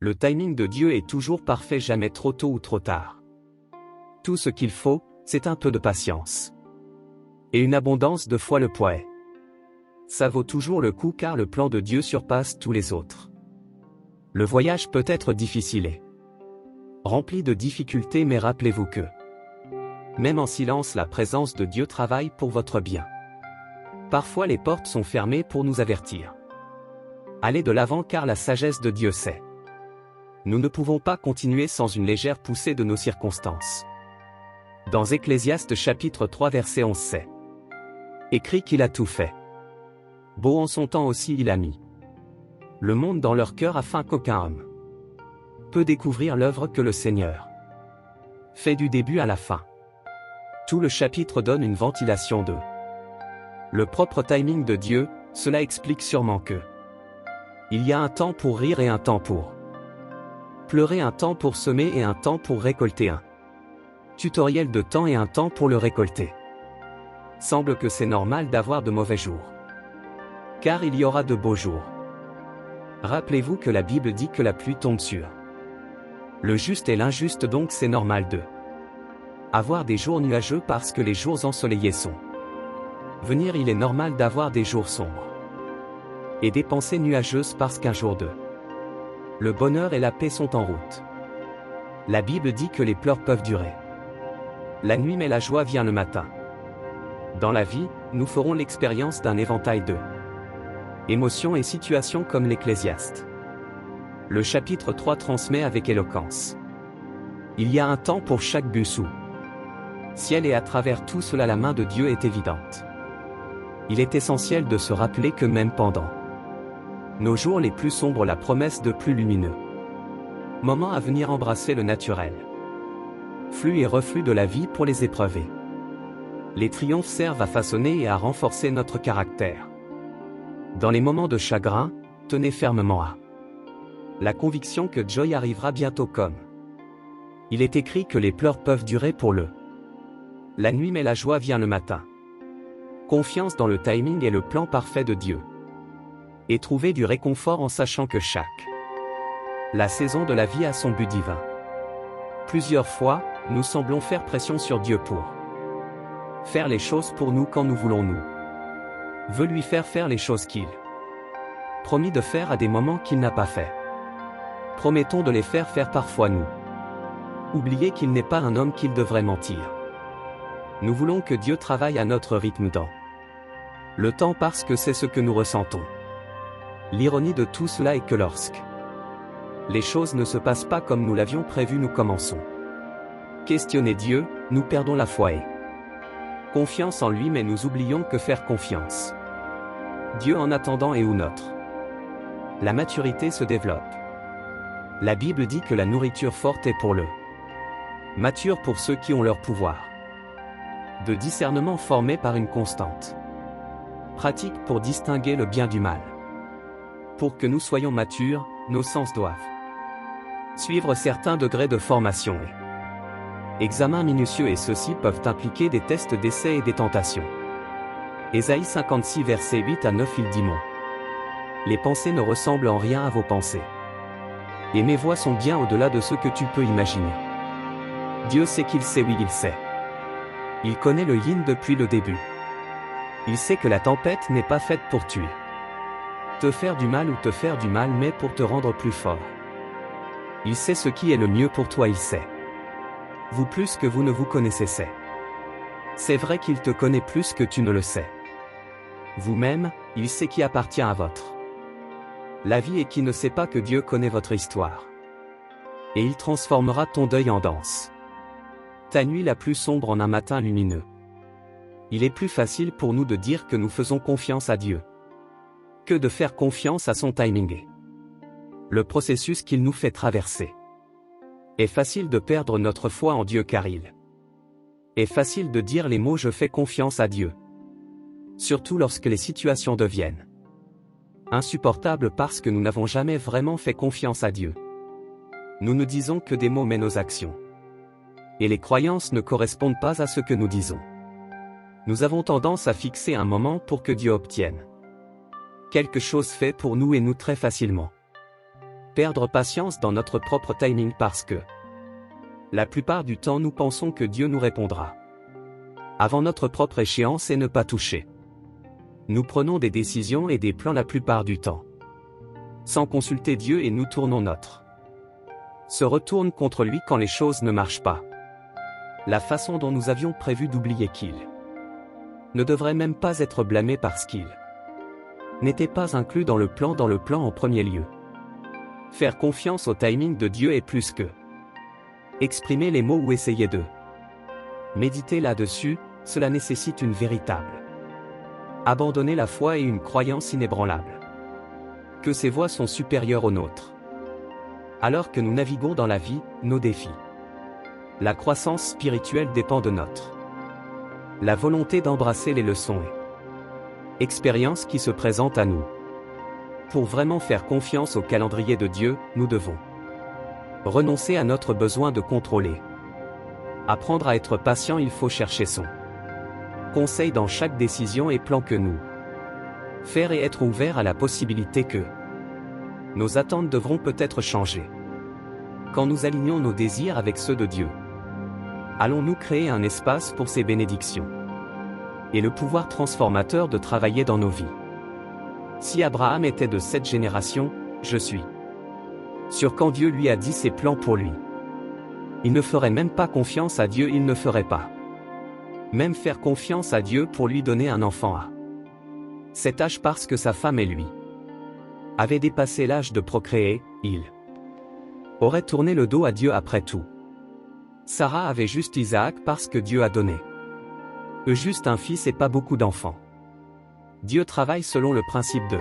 Le timing de Dieu est toujours parfait, jamais trop tôt ou trop tard. Tout ce qu'il faut, c'est un peu de patience. Et une abondance de foi, le poids. Ça vaut toujours le coup car le plan de Dieu surpasse tous les autres. Le voyage peut être difficile et rempli de difficultés, mais rappelez-vous que même en silence, la présence de Dieu travaille pour votre bien. Parfois les portes sont fermées pour nous avertir. Allez de l'avant car la sagesse de Dieu sait. Nous ne pouvons pas continuer sans une légère poussée de nos circonstances. Dans Ecclésiaste chapitre 3 verset 11 c'est écrit qu'il a tout fait. Beau en son temps aussi il a mis le monde dans leur cœur afin qu'aucun homme peut découvrir l'œuvre que le Seigneur fait du début à la fin. Tout le chapitre donne une ventilation de le propre timing de Dieu. Cela explique sûrement que il y a un temps pour rire et un temps pour pleurer, un temps pour semer et un temps pour récolter, un tutoriel de temps et un temps pour le récolter. Semble que c'est normal d'avoir de mauvais jours, car il y aura de beaux jours. Rappelez-vous que la Bible dit que la pluie tombe sur le juste et l'injuste, donc c'est normal de avoir des jours nuageux parce que les jours ensoleillés sont venir. Il est normal d'avoir des jours sombres et des pensées nuageuses parce qu'un jour de le bonheur et la paix sont en route. La Bible dit que les pleurs peuvent durer la nuit, mais la joie vient le matin. Dans la vie, nous ferons l'expérience d'un éventail de émotions et situations comme l'Ecclésiaste. Le chapitre 3 transmet avec éloquence. Il y a un temps pour chaque but sous ciel, et à travers tout cela la main de Dieu est évidente. Il est essentiel de se rappeler que même pendant nos jours les plus sombres, la promesse de plus lumineux moment à venir, embrasser le naturel flux et reflux de la vie pour les épreuvés. Les triomphes servent à façonner et à renforcer notre caractère. Dans les moments de chagrin, tenez fermement à la conviction que Joy arrivera bientôt, comme il est écrit que les pleurs peuvent durer pour la nuit, mais la joie vient le matin. Confiance dans le timing et le plan parfait de Dieu. Et trouver du réconfort en sachant que la saison de la vie a son but divin. Plusieurs fois, nous semblons faire pression sur Dieu pour faire les choses pour nous quand nous voulons. Nous veut lui faire les choses qu'il promis de faire à des moments qu'il n'a pas fait. Promettons de les faire parfois nous. Oubliez qu'il n'est pas un homme qu'il devrait mentir. Nous voulons que Dieu travaille à notre rythme dans le temps parce que c'est ce que nous ressentons. L'ironie de tout cela est que lorsque les choses ne se passent pas comme nous l'avions prévu, nous commençons questionner Dieu, nous perdons la foi et confiance en lui, mais nous oublions que faire confiance Dieu en attendant et où la maturité se développe. La Bible dit que la nourriture forte est pour le mature, pour ceux qui ont leur pouvoir de discernement formé par une constante pratique pour distinguer le bien du mal. Pour que nous soyons matures, nos sens doivent suivre certains degrés de formation et examens minutieux, et ceux-ci peuvent impliquer des tests d'essai et des tentations. Ésaïe 56 versets 8 à 9, il dit: les pensées ne ressemblent en rien à vos pensées, et mes voies sont bien au-delà de ce que tu peux imaginer. Dieu sait qu'il sait, oui il sait. Il connaît le yin depuis le début. Il sait que la tempête n'est pas faite pour tuer, te faire du mal ou te faire du mal, mais pour te rendre plus fort. Il sait ce qui est le mieux pour toi, il sait vous plus que vous ne vous connaissez. C'est vrai qu'il te connaît plus que tu ne le sais. Vous-même, il sait qui appartient à votre la vie et qui ne sait pas que Dieu connaît votre histoire. Et il transformera ton deuil en danse, ta nuit la plus sombre en un matin lumineux. Il est plus facile pour nous de dire que nous faisons confiance à Dieu que de faire confiance à son timing et le processus qu'il nous fait traverser. Est facile de perdre notre foi en Dieu car il est facile de dire les mots « je fais confiance à Dieu », surtout lorsque les situations deviennent insupportables parce que nous n'avons jamais vraiment fait confiance à Dieu. Nous ne disons que des mots, mais nos actions et les croyances ne correspondent pas à ce que nous disons. Nous avons tendance à fixer un moment pour que Dieu obtienne quelque chose fait pour nous et nous très facilement. Perdre patience dans notre propre timing parce que la plupart du temps nous pensons que Dieu nous répondra avant notre propre échéance et ne pas toucher. Nous prenons des décisions et des plans la plupart du temps sans consulter Dieu et nous tournons se retourne contre lui quand les choses ne marchent pas. La façon dont nous avions prévu d'oublier qu'il ne devrait même pas être blâmé parce qu'il n'était pas inclus dans le plan en premier lieu. Faire confiance au timing de Dieu est plus que exprimer les mots ou essayer de méditer là-dessus, cela nécessite une véritable abandonner la foi et une croyance inébranlable que ses voies sont supérieures aux nôtres. Alors que nous naviguons dans la vie, nos défis, la croissance spirituelle dépend de la volonté d'embrasser les leçons et expériences qui se présentent à nous. Pour vraiment faire confiance au calendrier de Dieu, nous devons renoncer à notre besoin de contrôler. Apprendre à être patient, il faut chercher son conseil dans chaque décision et plan que nous faire et être ouvert à la possibilité que nos attentes devront peut-être changer. Quand nous alignons nos désirs avec ceux de Dieu, allons-nous créer un espace pour ses bénédictions et le pouvoir transformateur de travailler dans nos vies. Si Abraham était de cette génération, je suis sûr quand Dieu lui a dit ses plans pour lui, il ne ferait même pas confiance à Dieu, il ne ferait pas même faire confiance à Dieu pour lui donner un enfant à cet âge parce que sa femme et lui avaient dépassé l'âge de procréer, il aurait tourné le dos à Dieu après tout. Sarah avait juste Isaac parce que Dieu a donné juste un fils et pas beaucoup d'enfants. Dieu travaille selon le principe de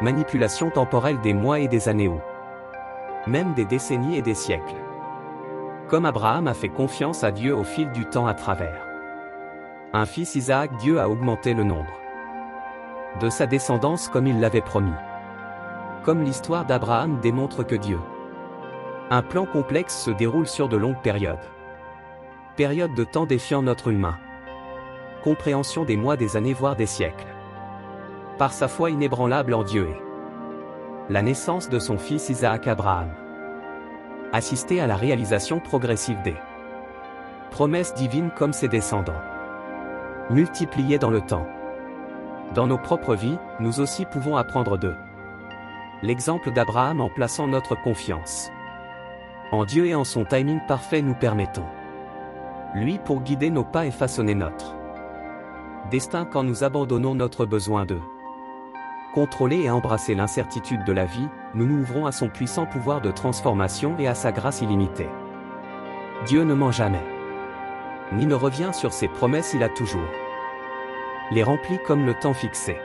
manipulation temporelle des mois et des années ou même des décennies et des siècles. Comme Abraham a fait confiance à Dieu au fil du temps à travers un fils Isaac, Dieu a augmenté le nombre de sa descendance comme il l'avait promis. Comme l'histoire d'Abraham démontre que Dieu un plan complexe se déroule sur de longues périodes. Période de temps défiant notre humain compréhension des mois, des années, voire des siècles. Par sa foi inébranlable en Dieu et la naissance de son fils Isaac, Abraham assisté à la réalisation progressive des promesses divines comme ses descendants multipliés dans le temps. Dans nos propres vies, nous aussi pouvons apprendre de l'exemple d'Abraham en plaçant notre confiance en Dieu et en son timing parfait. Nous permettons lui pour guider nos pas et façonner notre destin quand nous abandonnons notre besoin de contrôler et embrasser l'incertitude de la vie, nous nous ouvrons à son puissant pouvoir de transformation et à sa grâce illimitée. Dieu ne ment jamais, ni ne revient sur ses promesses, il a toujours les rempli comme le temps fixé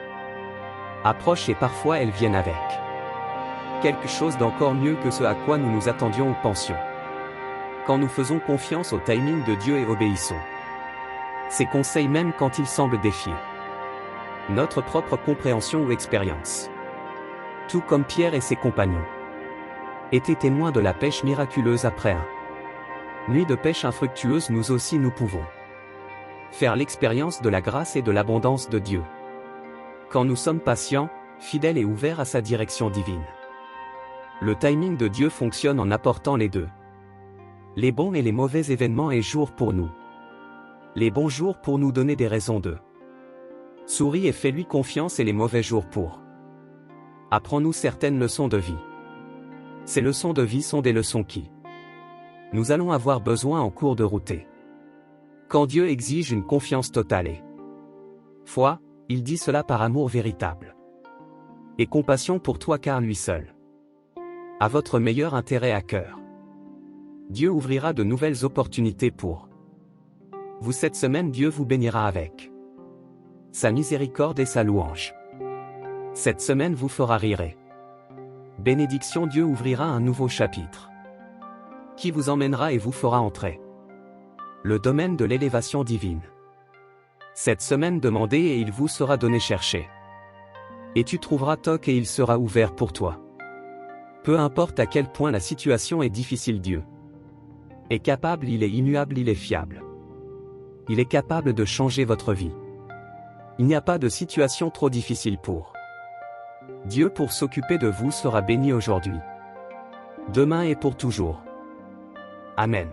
approche et parfois elles viennent avec quelque chose d'encore mieux que ce à quoi nous nous attendions ou pensions. Quand nous faisons confiance au timing de Dieu et obéissons ses conseils même quand ils semblent défier notre propre compréhension ou expérience. Tout comme Pierre et ses compagnons étaient témoins de la pêche miraculeuse après nuit de pêche infructueuse, nous aussi nous pouvons faire l'expérience de la grâce et de l'abondance de Dieu. Quand nous sommes patients, fidèles et ouverts à sa direction divine. Le timing de Dieu fonctionne en apportant les deux. Les bons et les mauvais événements et jours pour nous. Les bons jours pour nous donner des raisons de souris et fais-lui confiance et les mauvais jours pour apprends-nous certaines leçons de vie. Ces leçons de vie sont des leçons qui nous allons avoir besoin en cours de route. Quand Dieu exige une confiance totale et foi, il dit cela par amour véritable et compassion pour toi car lui seul a votre meilleur intérêt à cœur. Dieu ouvrira de nouvelles opportunités pour vous cette semaine. Dieu vous bénira avec sa miséricorde et sa louange. Cette semaine vous fera rire et bénédiction. Dieu ouvrira un nouveau chapitre qui vous emmènera et vous fera entrer le domaine de l'élévation divine. Cette semaine demandez et il vous sera donné, chercher et tu trouveras, toc et il sera ouvert pour toi. Peu importe à quel point la situation est difficile, Dieu est capable, il est immuable, il est fiable. Il est capable de changer votre vie. Il n'y a pas de situation trop difficile pour Dieu pour s'occuper de vous sera béni aujourd'hui, demain et pour toujours. Amen.